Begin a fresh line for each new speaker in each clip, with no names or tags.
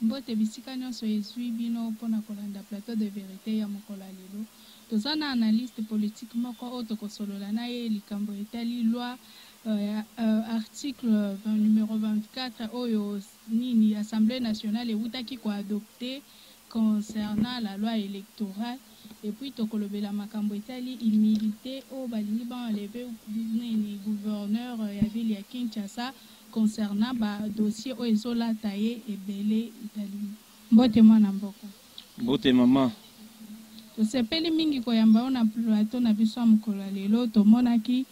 Mbote bisika nyonso ezwi bino pona kolanda plateau de vérité ya mokolo lelo. Toza na analyste politique moko oyo tokosolola na ye likambo etali loi article numéro 24 oyo nini Assemblée nationale eutaki koadopte concernant la loi électorale. Et puis tokolobela makambo etali immunité oyo balingi baenleve nini gouverneur ya ville ya Kinshasa concernant ba dossier oyo ezolata ye ebele itali. Mbote mwana mboka.
Mbote mama.
Tosepeli mingi koyamba ona plateau na biso mokolo lelo tomonaki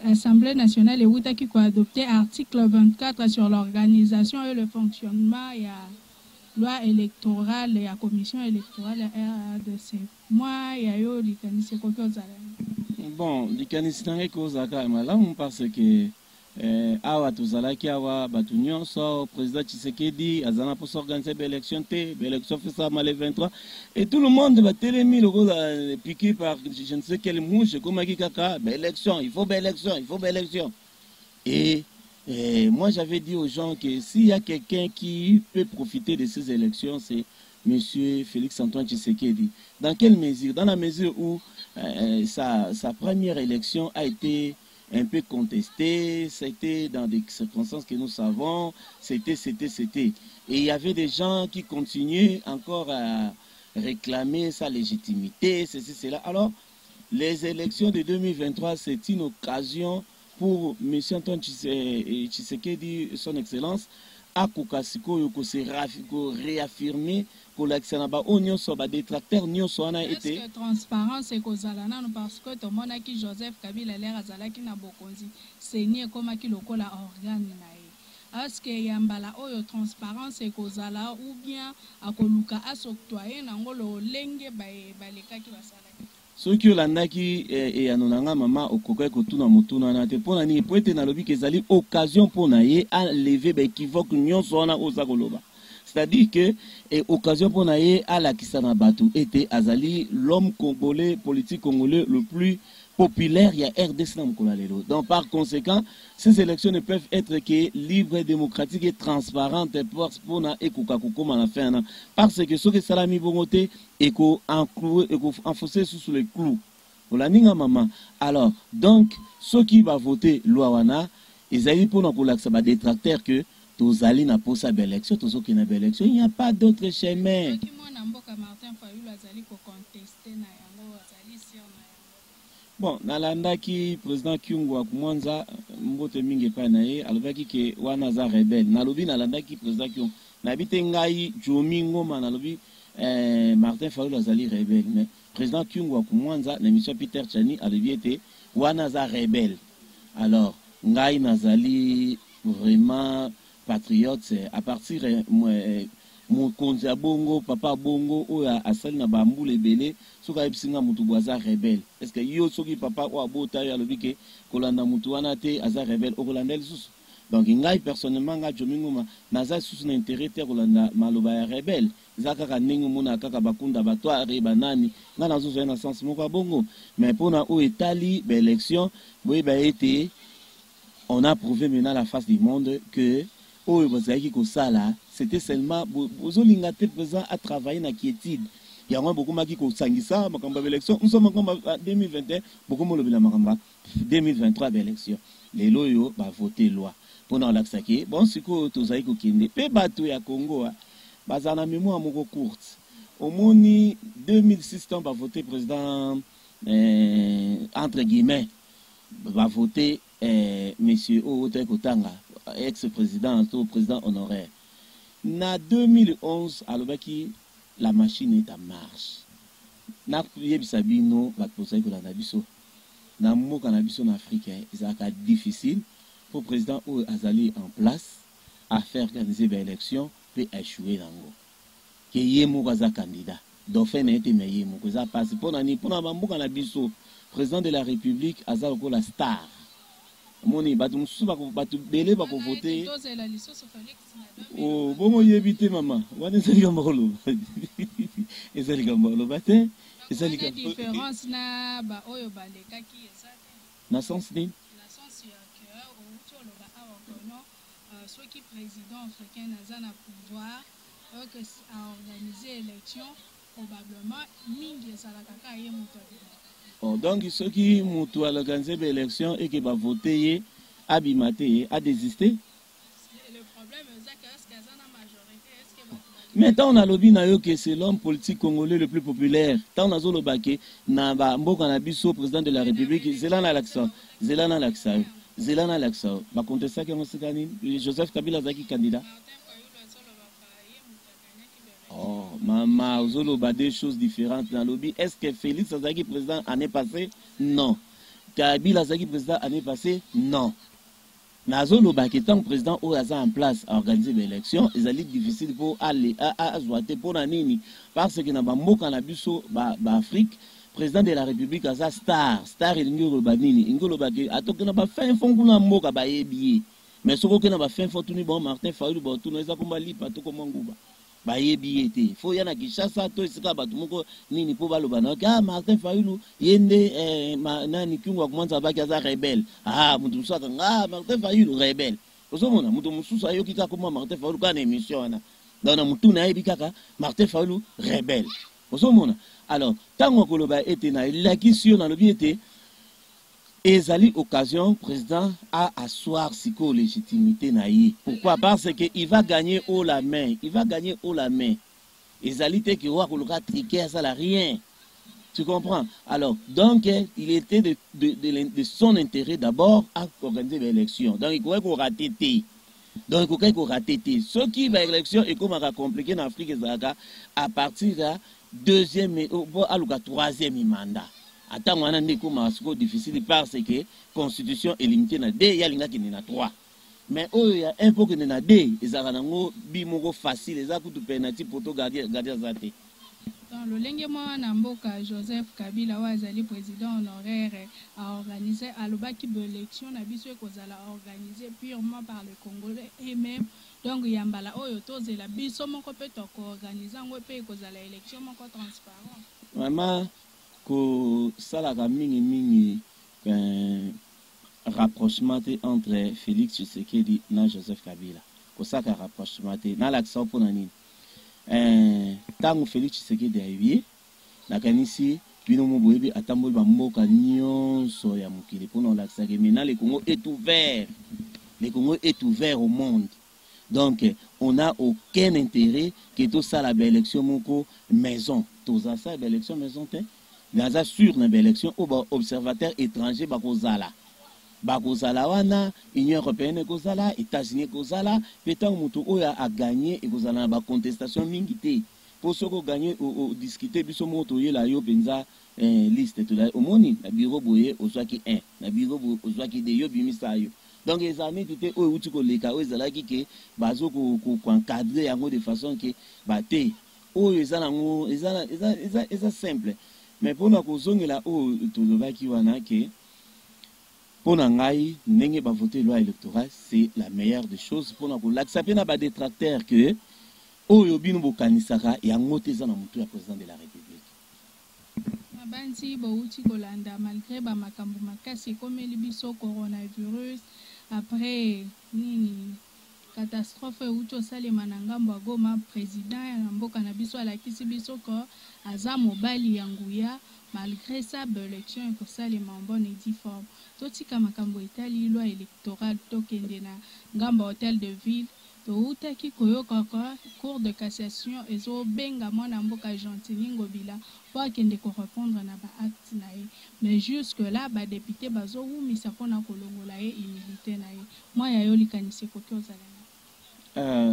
l'Assemblée nationale eutaki koadopte article 24 sur l'organisation et le fonctionnement ya loi électorale et la commission électorale à RDC. Moi, il y a eu likanisi koki ozala.
Bon, likanisi nange kozaka malamu parce que awa tozalaki awa batu nyonso président Tshisekedi azana pour s'organiser l'élection l'élection fait ça le 23 et tout le monde va télémi le piqué par je ne sais quelle mouche comme kaka élection, il faut élection. Et moi j'avais dit aux gens que s'il y a quelqu'un qui peut profiter de ces élections, c'est monsieur Félix Antoine Tshisekedi. Dans quelle mesure? Dans la mesure où sa première élection a été un peu contestée, c'était dans des circonstances que nous savons, c'était. Et il y avait des gens qui continuaient encore à réclamer sa légitimité, ceci, cela. Alors, les élections de 2023, c'est une occasion pour M. Antoine Tshisekedi, son excellence, à Koukasiko, réaffirmer pour l'accès là-bas, des tracteurs,
été. Est-ce que transparence est causale parce que tout le monde qui Joseph Kabila l'air azalaki na bokonzi, c'est ni comme qui lokola organe na. Est-ce que yambala oyo transparence est causale ou bien akoluka asoktoyer nangolo lenge baleka ki basalaki.
Ceux qui landaki et anonanga mama okoka kotuna mutuna na te pona ni poete na lobi kezali occasion pona ye à lever ba équivoque nyonso na ozakoloba. C'est-à-dire que occasion pour naïe à la Kisana Batou était Azali l'homme congolais politique congolais le plus populaire il y a RDC dans. Donc par conséquent ces élections ne peuvent être que libres, démocratiques et transparentes pour na ekoka kokoma na fin parce que ce que salami bongoté eko enfoncé sous les clous. Olaninga maman. Alors donc ceux qui va voter loi wana ezali pour na kolaksa ba détracteurs que Tozali na posa l'élection, tozoki na élection, il n'y a pas d'autre chemin. Bon, nalanda ki président Kyungu wa Kumwanza mbote mingi pa na ye alobaki ke wana za rebelle. Nalobi nalanda ki président Kyungu. Nabite ngai Jomingo nalobi Martin Fayulu azali rebelle. Mais président Kyungu wa Kumwanza na mission Peter Chani alobi ete wana za rebelle. Alors, ngai nazali vraiment patriote à partir mon konza bongo papa bongo oya asali na bambule belé soka ebisinga mutu boza rebelle est-ce que yo soki papa o abota ya lobike kolanda mutu wana te aza rebelle o kolanda lisusu donc ngai personnellement nga Jomingo naza susu na intérêt te kolanda maloba ya rebelle zaka ka ningu mona kaka bakunda batware banani nga nazo na sens moko bongo mais pona o etali ba élection boye ba été on a prouvé maintenant la face du monde que c'était seulement Bozolinga te présent à travailler na quiétude. Il y a beaucoup qui ko sangisa makamba élection. Nous sommes en 2021, beaucoup mo lobela makamba 2023 élection. Les loyo va voter loi. Pendant l'aksaki, bon siko tozai ko kende pe bato ya Congo bazana mémoire moko courte. Au moni 2006 on va voter président entre guillemets va voter monsieur Ote Kotanga ex-président ou président honoraire. Na 2011, alobaki la machine est en marche. Na yebisabino va poser que la nabiso. Na mo canabiso en Afrique, c'est difficile pour président ou azali en place à faire organiser des élections peut échouer nango. Que yemo kaza candidat. Dauphin n'a été meilleur mo kaza passe pour na bambo canabiso président de la République azali ko la star. Moni batu musuba batu belé ba ko voter oh bongo yebite mama wana ezali kambolo ezali kambolo bate ezali kambolo
différence na ba oyo baleka ki ezali
na sens ni
na sens ya que au tolo ba awa kono ceux qui président africain naza na pouvoir que à organiser l'élection, probablement, mingi ça la kaka yé moto.
Oh, donc ceux qui mutu à organiser l'élection et qui va voter, abimate, a désisté.
Le problème c'est que est-ce qu'il y a une majorité, est-ce que
mais tant on a lobby na yo que c'est l'homme politique congolais le plus populaire. Tant on a zo lobake na ba mboka na biso président de la République, Zelana l'accent, Zelana l'accent, Zelana l'accent. Ba contesta que mosikani Joseph Kabila zaki candidat. Oh, maman, Ozolo ba des choses différentes dans le lobby. Est-ce que Félix Azaki président année passée? Non. Kabila Azaki président année passée? Non. Nazolo ba qui tant président au hasard en place à organiser l'élection, ils allaient difficile pour aller à zoiter pour la nini parce que na ba mboka na biso ba Afrique président de la République aza star il ngiro ba nini ngolo ba ke atokena ba fin fond kuna mboka ba yebi mais soko ke na ba fin fond tuni bon Martin Fayulu ba tuni eza komba lipa to komanguba ba yebi ete fo yana Kinshasa to isika ba tumoko nini po baloba na ka Martin Fayulu yende nani kingwa kumanza ba kaza rebelle mutu musaka Martin Fayulu rebelle ozomona mutu mususa yo kika koma Martin Fayulu kana émission na dona mutu na yebi kaka Martin Fayulu rebelle ozomona. Alors, tant qu'on a été na l'élection dans le biais ezali occasion président à asseoir psycho légitimité naïe. Pourquoi? Parce que il va gagner haut la main, il va gagner haut la main. Ezali te ki wa koluka triquer ça là rien. Tu comprends? Alors, donc il était de son intérêt d'abord à organiser l'élection. Donc il faut qu'on rater. Donc il faut qu'on rater. Ce qui va élection et comment va compliquer en Afrique à partir de deuxième ou troisième mandat. Attends, on a un difficile parce que la constitution est limitée à 2, il y a na 3. Mais il y a un peu que na 2, ils ont bimoko facile, ils ont tout penalty pour garder zate.
Dans le lengema Namboka, Joseph Kabila Wazali, président honoraire, a organisé à l'Obaki de l'élection, a biso kozala organisé purement par les Congolais et même donc yambala oyo toze la biso moko pe to ko organiser ngo pe kozala élection moko transparent.
Vraiment ko sala ka mingi rapprochement entre Félix Tshisekedi na Joseph Kabila. Ko saka rapprochement na l'accent pour nani. Tango Félix Tshisekedi ayebi nakanisi bino moboyebi atamboli ba mboka nyonso ya mokili pona olaksaka maintenant le Congo est ouvert. Le Congo est ouvert au monde. Donc on n'a aucun intérêt que tout ça la belle élection moko maison. Tout ça la belle élection maison te. Naza sur na belle élection au observateur étranger bakozala. Bakozala wana Union européenne kozala, États-Unis kozala, petan mutu oya a gagné et kozala na ba contestation mingi te. Pour ceux qui gagné au discuter biso moto ye la yo penza liste tout là au moni na bureau boye ozwaki 1, na bureau boye ozwaki 2 yo bimisa yo. Donc les amis étaient au outil ko leka o ezala ki ke bazo ko encadrer yango de façon que ba te o ezala ngo ezala simple. Mais pour na ko zongela o to lobaki wana ke pour ngai ndenge ba voter loi électorale c'est la meilleure des choses pour na ko l'accepter na ba détracteur que oyo bino bokanisaka yango te za na mutu ya président de la République.
Banti bauti kolanda malgré ba makambo makasi komeli biso coronavirus après nini catastrophe uto salema na ngambo ya Goma président ya mboka na biso alakisi biso ko aza mobali ya nguya malgré ça l'élection ko salema en bonne et due forme totika makambo etali loi électorale tokende na ngambo hôtel de ville toutaki koyoka kwa cour de cassation ezo benga mwana mboka Gentini Ngobila pour akende ko répondre na ba acte na ye mais jusque là ba député bazo umisa pona kolongola ye immunité na ye moi ya yolikanise ko kozala.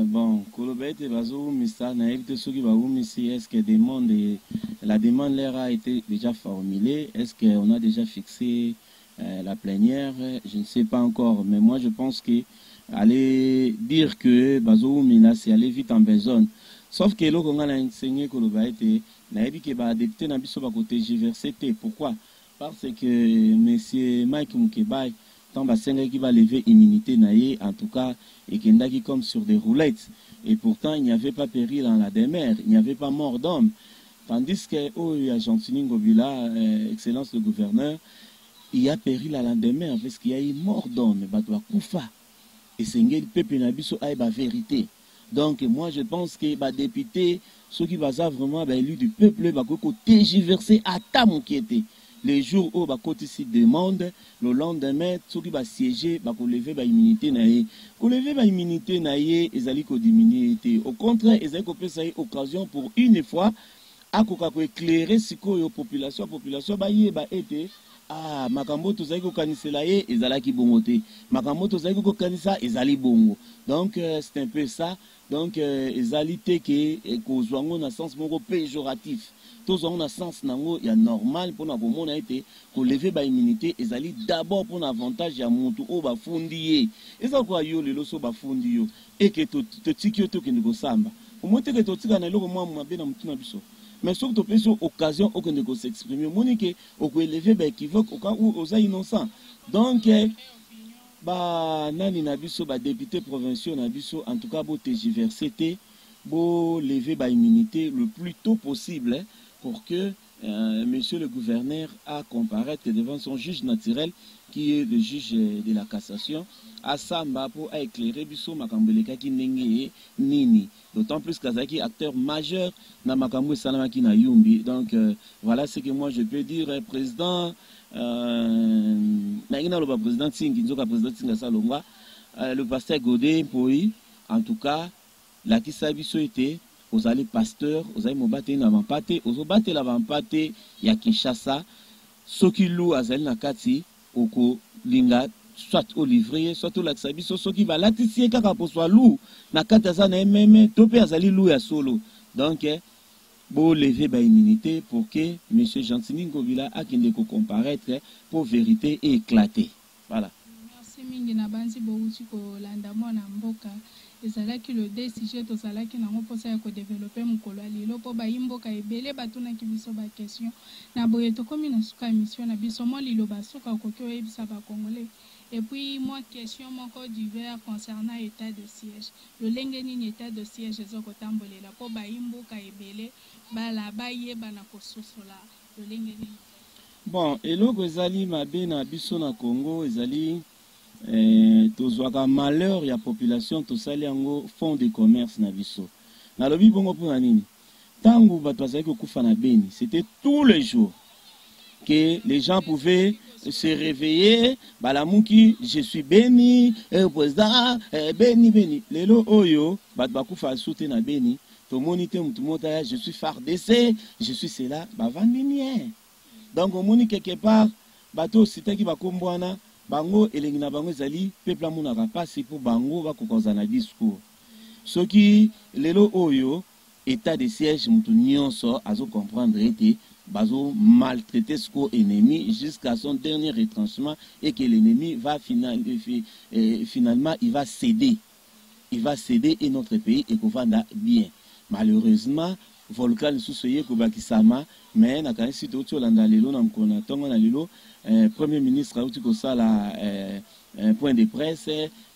Bon, kolobete bazo umisa na éviter ceux qui va umisi est-ce que la demande leur a été déjà formulée, est-ce qu'on a déjà fixé la plénière, je ne sais pas encore, mais moi je pense que aller dire que Bazo Mina c'est aller vite en besogne. Sauf que l'on a enseigné que l'on a été, n'a dit que bah député n'a pas côté diversité. Pourquoi? Parce que monsieur Mike Mukebay, tant bassin qui va lever immunité naïe, en tout cas, et qui n'a comme sur des roulettes. Et pourtant il n'y avait pas péril dans la demeure, il n'y avait pas mort d'homme. Tandis que oh il y a Gentini Ngobila, excellence le gouverneur, il y a péril à la demeure parce qu'il y a eu mort d'homme, bah doit koufa. Et c'est le peuple n'a pas la vérité. Donc moi je pense que les députés, ceux qui vont vraiment élus du peuple, vont tergiverser à ta moquette. Les jours où bah côté ici demande, le lendemain, ceux qui vont siéger, bah lever l'immunité naïe. Pour lever l'immunité naïe, ils allaient diminuer. Au contraire, ils allaient faire cette occasion pour une fois à éclairer ce que la population bah y bah été. Ah, makambo tozali ko kanisela ye ezalaki bongo te. Makambo tozali ko kanisa ezali bongo. Donc c'est un peu ça. Donc ezali te ke kozwango na sens moko péjoratif. Tozwango na sens nango ya normal pour na komona ete ko lever ba immunité ezali d'abord pour avantage ya muntu o ba fundi ye. Eza kwa yo lelo so ba fundi yo et que to tiki yo to ke ndiko samba. Omote ke to tika na eloko mwa mabe na mutu na biso. Mais surtout, tu as occasion de s'exprimer. Monique, on peut élever l'équivoque au cas où on est innocent. Donc, nani nabiso, député provincial nabiso, en tout cas, pour tergiverser, pour lever l'immunité le plus tôt possible pour que monsieur le gouverneur a comparaître devant son juge naturel qui est le juge de la cassation à Samba pour éclairer biso makambeleka ki ndenge nini, d'autant plus qu'Azaki acteur majeur na makambo salamaki na Yumbi. Donc voilà ce que moi je peux dire. Président naina le président Tingi nzoka président Tinga Salonga, le pasteur Godé Poi, en tout cas la kisabiso était aux allées pasteurs, aux allées mobate na vampate, aux obate la vampate ya Kinshasa, soki lou azali na kati oko linga soit au livrier, soit au laksabiso, soki va latisie kaka pour soit lou na kati za na MM, topé azali lou ya solo. Donc bo lever ba immunité pour que monsieur Gentini Ngobila akende ko comparaître pour vérité et éclater. Voilà.
Merci mingi na banzi bo uti ko landa mona mboka. Ezalaki le DCG tozalaki nango mposa ya kodévelopper mokolo ya lelo mpo bayimboka ebele batunaki biso bakestion na boye tokomi na suka émission na biso mwa liloba suka okoki oyebisa bakongolais. Et puis moi question moko divers concernant état de siège lolenge nini état de siège ezokotambolela mpo bayimboka ebele bala bayeba na kososola lolenge nini.
Bon, eloko ezali mabe na biso na Congo ezali tozwaka malheur ya population tosali yango fond de commerce na biso. Na lobi bongo mpona nini? Tango bato bazali kokufa na Beni, c'était tous les jours que les gens pouvaient se réveiller, balamuki, je suis béni, président, béni. Lelo oyo, bato bakufa soute na Beni, to monite mutumota, je suis FARDC, je suis cela, vandimien. Donc on moni quelque part, bato sitaki bakombwana, bango elengi na bango ezali peuple amonaka pasi pour bango bakokoza na discours. Soki lelo oyo état de siège mutu nyonso azo comprendre ete bazo maltraiter ce ennemi jusqu'à son dernier retranchement et que l'ennemi va finalement il va céder. Il va céder et notre pays est vanda bien. Malheureusement volcan sous-soye Kobakisama, mais na kanisi to tolanda lelo na mkona tongo na lelo premier ministre auti ko sala point de presse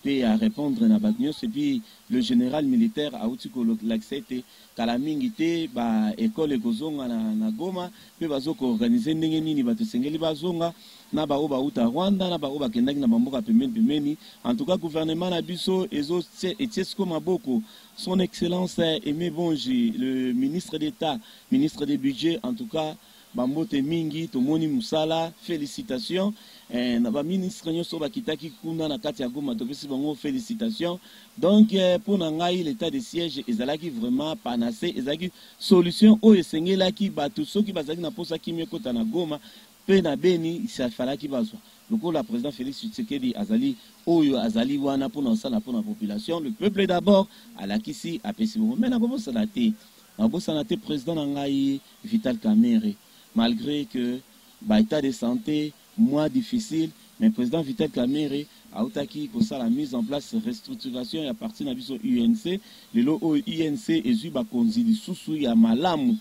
puis à répondre na bagnos et puis le général militaire auti ko l'accepter kala mingi te ba école kozonga na Goma pe bazoko organiser ndenge nini bato sengeli bazonga na ba oba uta Rwanda na ba oba kendaki na bamboka pemeni. En tout cas gouvernement na biso ezo etiesko maboko son excellence Aimé Bonji, le ministre d'État, ministre des budgets, en tout cas bambote mingi tomoni musala, félicitations. Na ba ministre nyoso bakitaki kuna na kati ya Goma topesi bango félicitations. Donc pour nangai l'état de siège ezalaki vraiment panacée, ezalaki solution o esengelaki bato soki bazaki na posa kimie kota na Goma pe na Beni ça falaki bazwa. Donc la président Félix Tshisekedi azali oyo azali wana pour na population, le peuple d'abord à la kisi a pesi bon mais na bobo sanate président nangai Vital Kamerhe, malgré que ba état de santé moins difficile, mais président Vital Kamerhe a otaki pour ça la mise en place restructuration à partir na biso UNC le lo UNC ezu ba konzi lisusu ya malamu.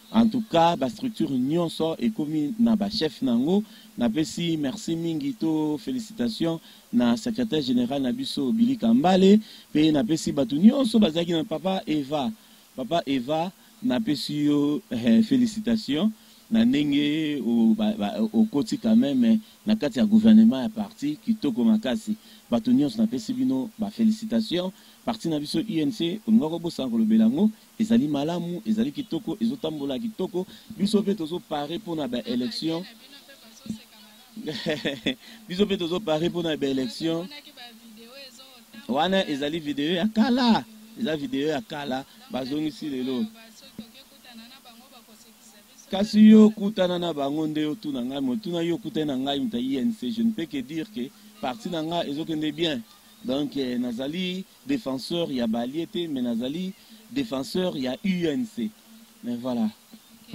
En tout cas, la structure nyonso et comme na ba chef nango na pesi merci mingi to félicitations na secrétaire général na biso Billy Kambale pe na pesi batu nyonso bazaki na papa Eva na pesi yo félicitations na ndenge au koti quand même na kati ya gouvernement ya parti kitoko makasi bato nyonso napesi bino félicitations parti na biso UNC olinga kobosana kolobela yango ezali malamu ezali kitoko ezotambola kitoko biso mpe tozopare mpona baélection biso mpe tozopare mpona baélection wana ezali video ya kala eza video ya kala bazongisi lelo kasi yo kutana na bango nde otuna ngai motuna yo kutana na ngai mta INC je ne peux que dire que parti na ngai ezokende bien donc nazali défenseur ya baliete mais nazali défenseur ya UNC mais voilà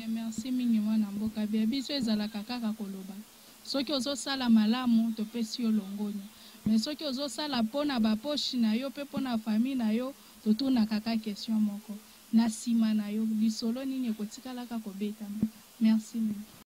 merci mingi mwana mboka bia biso ezalaka kaka koloba soki ozosala malamu topesi yo longonya mais soki ozosala mpona baposhi na yo mpe mpona famille na yo totuna kaka question moko na nsima na yo lisolo nini ekotikalaka kobetama merci mingi